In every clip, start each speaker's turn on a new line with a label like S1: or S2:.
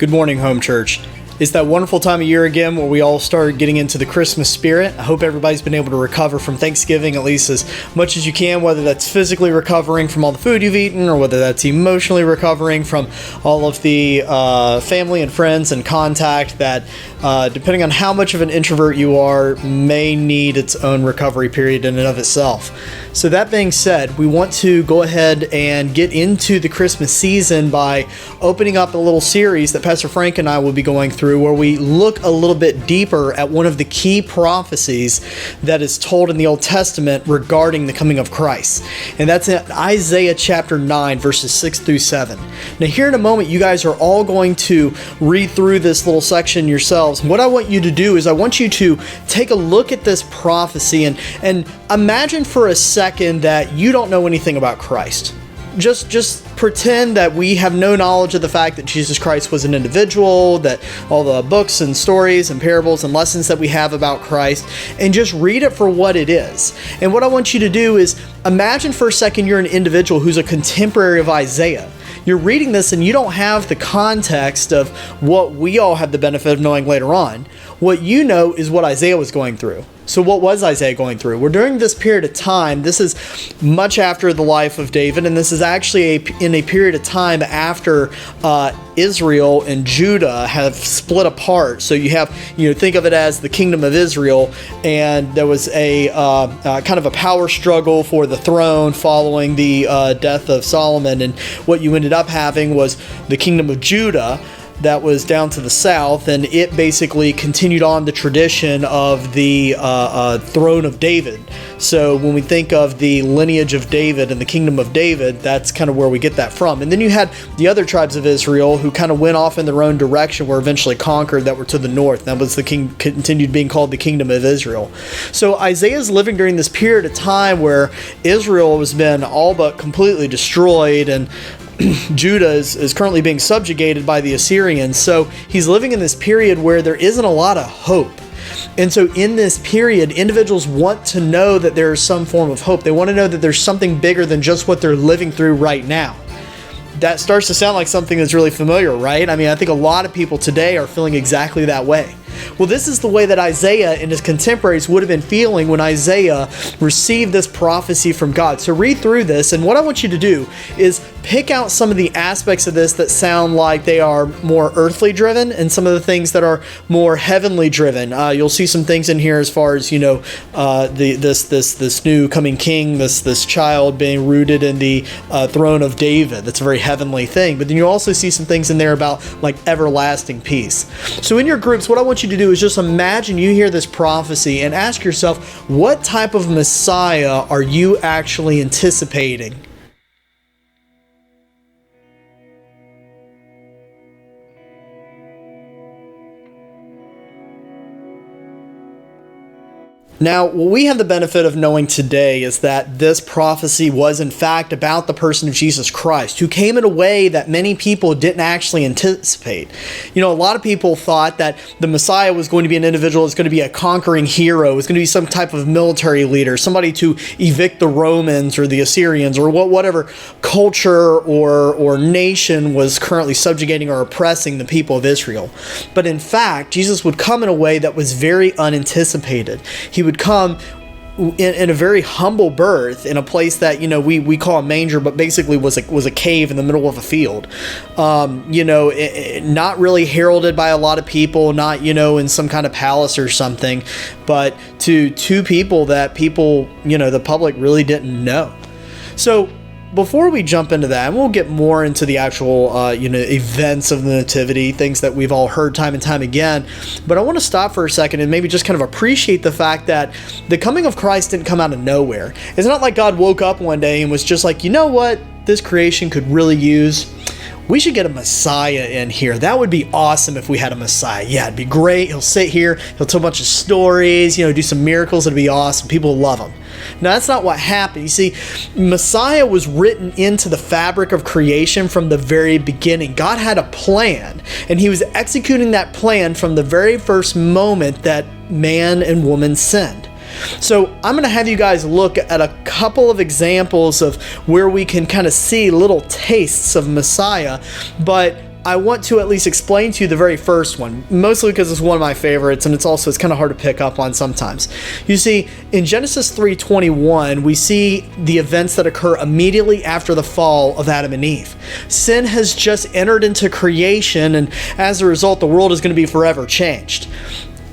S1: Good morning, home church. It's that wonderful time of year again where we all start getting into the Christmas spirit. I hope everybody's been able to recover from Thanksgiving at least as much as you can, whether that's physically recovering from all the food you've eaten or whether that's emotionally recovering from all of the family and friends and contact that, depending on how much of an introvert you are, may need its own recovery period in and of itself. So that being said, we want to go ahead and get into the Christmas season by opening up a little series that Pastor Frank and I will be going through where we look a little bit deeper at one of the key prophecies that is told in the Old Testament regarding the coming of Christ. And that's in Isaiah chapter 9, verses 6 through 7. Now here in a moment, you guys are all going to read through this little section yourselves. What I want you to do is I want you to take a look at this prophecy and imagine for a second that you don't know anything about Christ. Just pretend that we have no knowledge of the fact that Jesus Christ was an individual, that all the books and stories and parables and lessons that we have about Christ, and just read it for what it is. And what I want you to do is imagine for a second you're an individual who's a contemporary of Isaiah. You're reading this and you don't have the context of what we all have the benefit of knowing later on. What you know is what Isaiah was going through. So what was Isaiah going through? We're during this period of time. This is much after the life of David, and this is actually in a period of time after Israel and Judah have split apart. So you have, think of it as the kingdom of Israel, and there was a kind of a power struggle for the throne following the death of Solomon, and what you ended up having was the kingdom of Judah that was down to the south, and it basically continued on the tradition of the throne of David. So when we think of the lineage of David and the kingdom of David, that's kind of where we get that from. And then you had the other tribes of Israel who kind of went off in their own direction, were eventually conquered, that were to the north. That was continued being called the kingdom of Israel. So Isaiah's living during this period of time where Israel has been all but completely destroyed, and Judah is currently being subjugated by the Assyrians. So he's living in this period where there isn't a lot of hope. And so in this period, individuals want to know that there is some form of hope. They want to know that there's something bigger than just what they're living through right now. That starts to sound like something that's really familiar, right? I mean, I think a lot of people today are feeling exactly that way. Well, this is the way that Isaiah and his contemporaries would have been feeling when Isaiah received this prophecy from God. So read through this, and what I want you to do is pick out some of the aspects of this that sound like they are more earthly driven and some of the things that are more heavenly driven. You'll see some things in here as far as, this new coming king, this child being rooted in the throne of David. That's a very heavenly thing. But then you also see some things in there about like everlasting peace. So in your groups, what I want you to do is just imagine you hear this prophecy and ask yourself, what type of Messiah are you actually anticipating? Now, what we have the benefit of knowing today is that this prophecy was in fact about the person of Jesus Christ, who came in a way that many people didn't actually anticipate. A lot of people thought that the Messiah was going to be an individual, was going to be a conquering hero, was going to be some type of military leader, somebody to evict the Romans or the Assyrians or whatever culture or nation was currently subjugating or oppressing the people of Israel. But in fact, Jesus would come in a way that was very unanticipated. He would come in a very humble birth in a place that we call a manger, but basically was a cave in the middle of a field. Not really heralded by a lot of people, not in some kind of palace or something, but to two people that people the public really didn't know. So before we jump into that, and we'll get more into the actual, events of the Nativity, things that we've all heard time and time again, but I want to stop for a second and maybe just kind of appreciate the fact that the coming of Christ didn't come out of nowhere. It's not like God woke up one day and was just like, you know what, this creation could really use? We should get a Messiah in here. That would be awesome if we had a Messiah. Yeah, it'd be great. He'll sit here, he'll tell a bunch of stories, do some miracles. It'd be awesome. People will love him. Now, that's not what happened. You see, Messiah was written into the fabric of creation from the very beginning. God had a plan, and he was executing that plan from the very first moment that man and woman sinned. So I'm going to have you guys look at a couple of examples of where we can kind of see little tastes of Messiah, but I want to at least explain to you the very first one, mostly because it's one of my favorites, and it's kind of hard to pick up on sometimes. You see, in Genesis 3:21, we see the events that occur immediately after the fall of Adam and Eve. Sin has just entered into creation, and as a result, the world is going to be forever changed.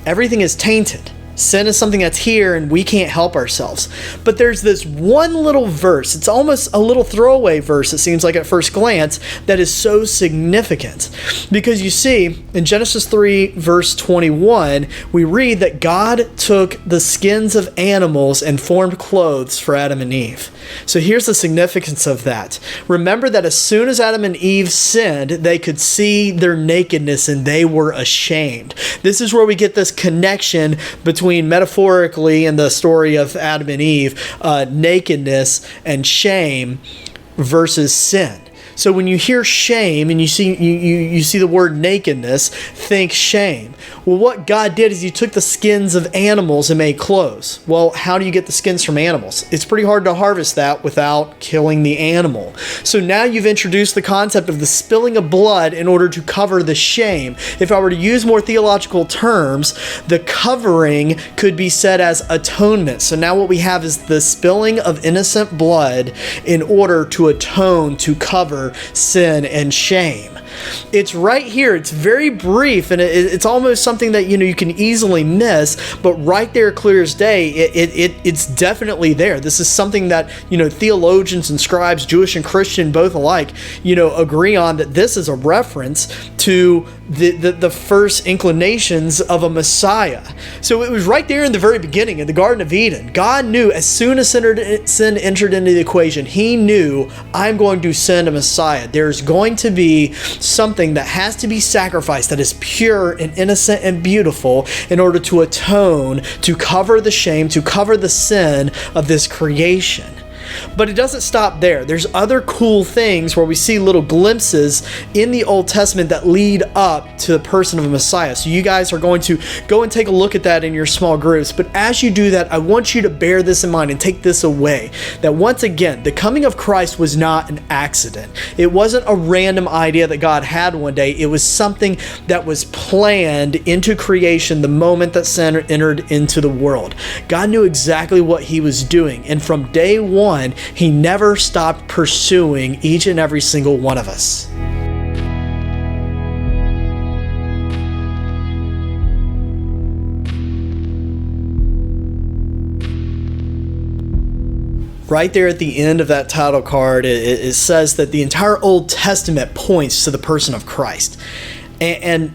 S1: Everything is tainted. Sin is something that's here and we can't help ourselves. But there's this one little verse, it's almost a little throwaway verse, it seems like at first glance, that is so significant. Because you see, in Genesis 3 verse 21, we read that God took the skins of animals and formed clothes for Adam and Eve. So here's the significance of that. Remember that as soon as Adam and Eve sinned, they could see their nakedness and they were ashamed. This is where we get this connection between, metaphorically, in the story of Adam and Eve, nakedness and shame versus sin. So when you hear shame and you see the word nakedness, think shame. Well, what God did is he took the skins of animals and made clothes. Well, how do you get the skins from animals? It's pretty hard to harvest that without killing the animal. So now you've introduced the concept of the spilling of blood in order to cover the shame. If I were to use more theological terms, the covering could be said as atonement. So now what we have is the spilling of innocent blood in order to atone, to cover sin and shame. It's right here. It's very brief, and it's almost something that you can easily miss. But right there, clear as day, it's definitely there. This is something that theologians and scribes, Jewish and Christian both alike, agree on, that this is a reference to the first inclinations of a Messiah. So it was right there in the very beginning, in the Garden of Eden. God knew as soon as sin entered into the equation, he knew, I'm going to send a Messiah. There's going to be something that has to be sacrificed that is pure and innocent and beautiful in order to atone, to cover the shame, to cover the sin of this creation. But it doesn't stop there. There's other cool things where we see little glimpses in the Old Testament that lead up to the person of a Messiah. So you guys are going to go and take a look at that in your small groups. But as you do that, I want you to bear this in mind and take this away. That once again, the coming of Christ was not an accident. It wasn't a random idea that God had one day. It was something that was planned into creation the moment that sin entered into the world. God knew exactly what he was doing. And from day one, he never stopped pursuing each and every single one of us. Right there at the end of that title card, it says that the entire Old Testament points to the person of Christ. And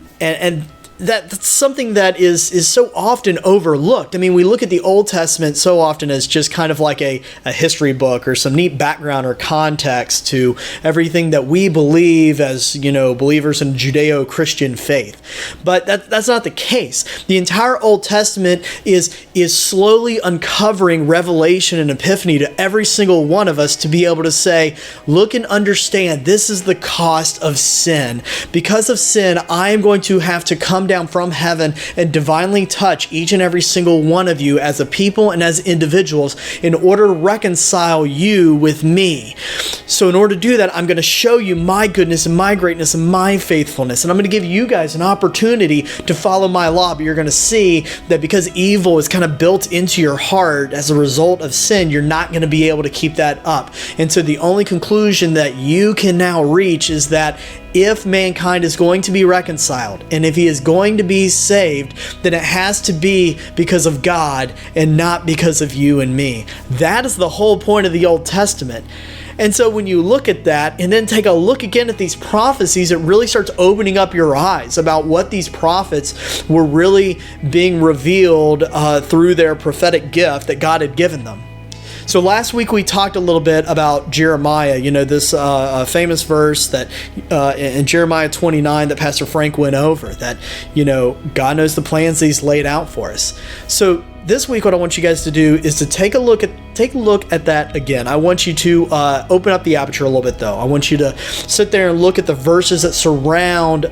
S1: that's something that is so often overlooked. I mean, we look at the Old Testament so often as just kind of like a history book or some neat background or context to everything that we believe as, believers in Judeo-Christian faith. But that's not the case. The entire Old Testament is slowly uncovering revelation and epiphany to every single one of us to be able to say, look and understand, this is the cost of sin. Because of sin, I am going to have to come down from heaven and divinely touch each and every single one of you as a people and as individuals in order to reconcile you with me. So in order to do that, I'm going to show you my goodness and my greatness and my faithfulness. And I'm going to give you guys an opportunity to follow my law. But you're going to see that because evil is kind of built into your heart as a result of sin, you're not going to be able to keep that up. And so the only conclusion that you can now reach is that if mankind is going to be reconciled and if he is going to be saved, then it has to be because of God and not because of you and me. That is the whole point of the Old Testament. And so when you look at that and then take a look again at these prophecies, it really starts opening up your eyes about what these prophets were really being revealed through their prophetic gift that God had given them. So last week we talked a little bit about Jeremiah, this famous verse that in Jeremiah 29 that Pastor Frank went over, that, God knows the plans that he's laid out for us. So this week what I want you guys to do is to take a look at that again. I want you to open up the aperture a little bit though. I want you to sit there and look at the verses that surround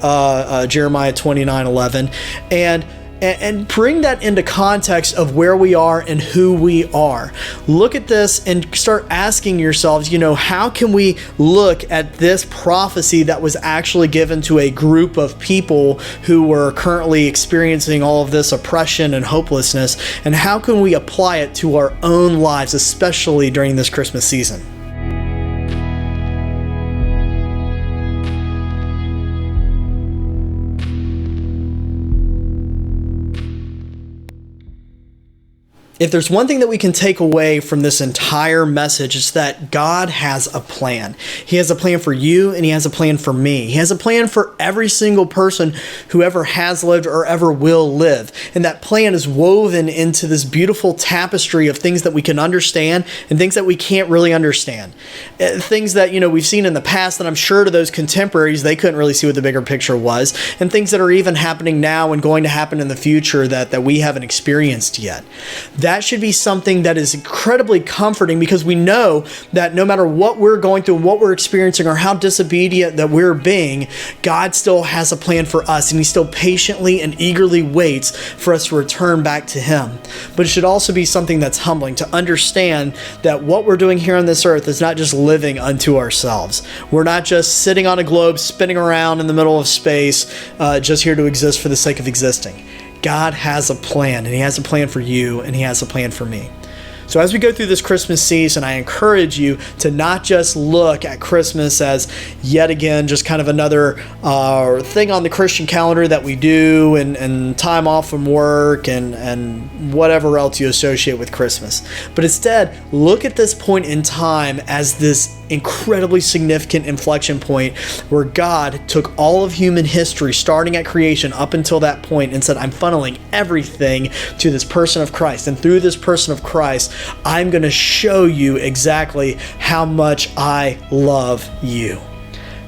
S1: Jeremiah 29:11 and and bring that into context of where we are and who we are. Look at this and start asking yourselves, how can we look at this prophecy that was actually given to a group of people who were currently experiencing all of this oppression and hopelessness, and how can we apply it to our own lives, especially during this Christmas season? If there's one thing that we can take away from this entire message, it's that God has a plan. He has a plan for you, and He has a plan for me. He has a plan for every single person who ever has lived or ever will live. And that plan is woven into this beautiful tapestry of things that we can understand and things that we can't really understand. Things that, we've seen in the past that I'm sure to those contemporaries, they couldn't really see what the bigger picture was. And things that are even happening now and going to happen in the future that we haven't experienced yet. That should be something that is incredibly comforting, because we know that no matter what we're going through and what we're experiencing or how disobedient that we're being, God still has a plan for us, and He still patiently and eagerly waits for us to return back to Him. But it should also be something that's humbling to understand that what we're doing here on this earth is not just living unto ourselves. We're not just sitting on a globe spinning around in the middle of space, just here to exist for the sake of existing. God has a plan, and He has a plan for you, and He has a plan for me. So as we go through this Christmas season, I encourage you to not just look at Christmas as yet again just kind of another thing on the Christian calendar that we do, and time off from work and whatever else you associate with Christmas. But instead, look at this point in time as this incredibly significant inflection point where God took all of human history, starting at creation up until that point, and said, I'm funneling everything to this person of Christ. And through this person of Christ, I'm going to show you exactly how much I love you.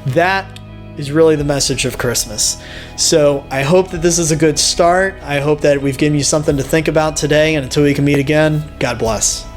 S1: That is really the message of Christmas. So I hope that this is a good start. I hope that we've given you something to think about today. And until we can meet again, God bless.